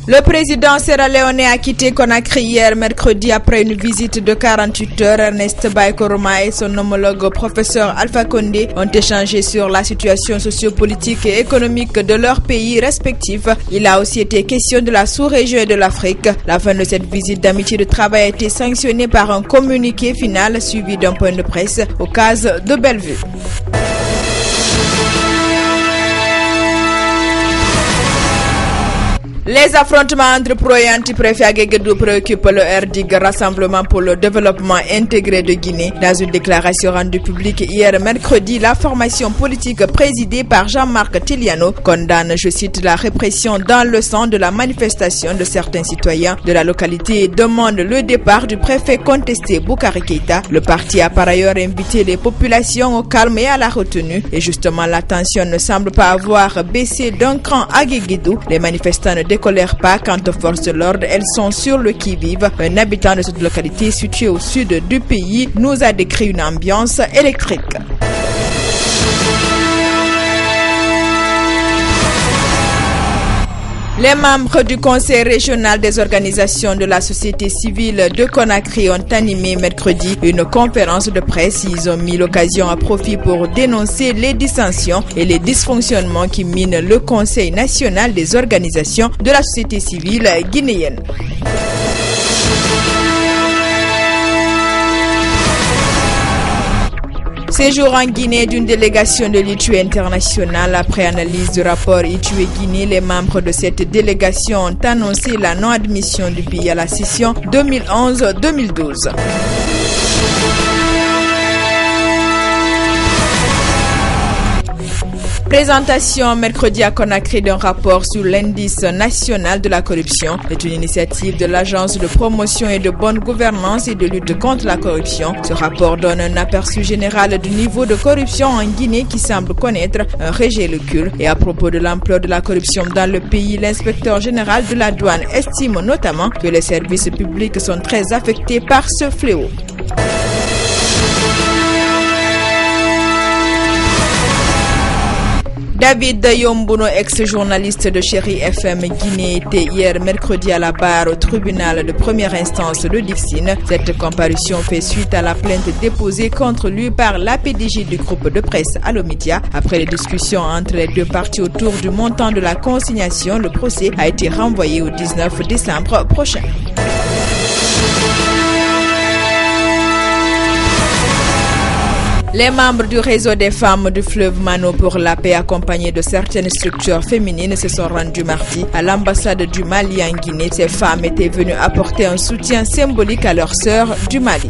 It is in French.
Le président sierra-léonais a quitté Conakry hier mercredi après une visite de 48 heures. Ernest Bai Koroma et son homologue professeur Alpha Condé ont échangé sur la situation sociopolitique et économique de leurs pays respectifs. Il a aussi été question de la sous-région et de l'Afrique. La fin de cette visite d'amitié de travail a été sanctionnée par un communiqué final suivi d'un point de presse au CAS de Bellevue. Les affrontements entre pro et anti-préfet à Guéguédou préoccupent le RDIG, Rassemblement pour le développement intégré de Guinée. Dans une déclaration rendue publique hier mercredi, la formation politique présidée par Jean-Marc Tiliano condamne, je cite, la répression dans le sang de la manifestation de certains citoyens de la localité et demande le départ du préfet contesté Boukari Keïta. Le parti a par ailleurs invité les populations au calme et à la retenue. Et justement, la tension ne semble pas avoir baissé d'un cran à Guéguédou. Les manifestants ne décolèrent pas quant aux forces de l'ordre, elles sont sur le qui-vive. Un habitant de cette localité située au sud du pays nous a décrit une ambiance électrique. Les membres du Conseil régional des organisations de la société civile de Conakry ont animé mercredi une conférence de presse. Ils ont mis l'occasion à profit pour dénoncer les dissensions et les dysfonctionnements qui minent le Conseil national des organisations de la société civile guinéenne. Séjour en Guinée d'une délégation de l'ITUE internationale. Après analyse du rapport ITUE Guinée, les membres de cette délégation ont annoncé la non-admission du pays à la session 2011-2012. Présentation mercredi à Conakry d'un rapport sur l'indice national de la corruption. C'est une initiative de l'Agence de promotion et de bonne gouvernance et de lutte contre la corruption. Ce rapport donne un aperçu général du niveau de corruption en Guinée qui semble connaître un léger recul. Et à propos de l'ampleur de la corruption dans le pays, l'inspecteur général de la douane estime notamment que les services publics sont très affectés par ce fléau. David Yombuno, ex-journaliste de Chéri FM Guinée, était hier mercredi à la barre au tribunal de première instance de Dixine. Cette comparution fait suite à la plainte déposée contre lui par l'APDG du groupe de presse Allomedia. Après les discussions entre les deux parties autour du montant de la consignation, le procès a été renvoyé au 19 décembre prochain. Les membres du réseau des femmes du fleuve Mano pour la paix, accompagnés de certaines structures féminines, se sont rendus mardi à l'ambassade du Mali en Guinée. Ces femmes étaient venues apporter un soutien symbolique à leurs sœurs du Mali.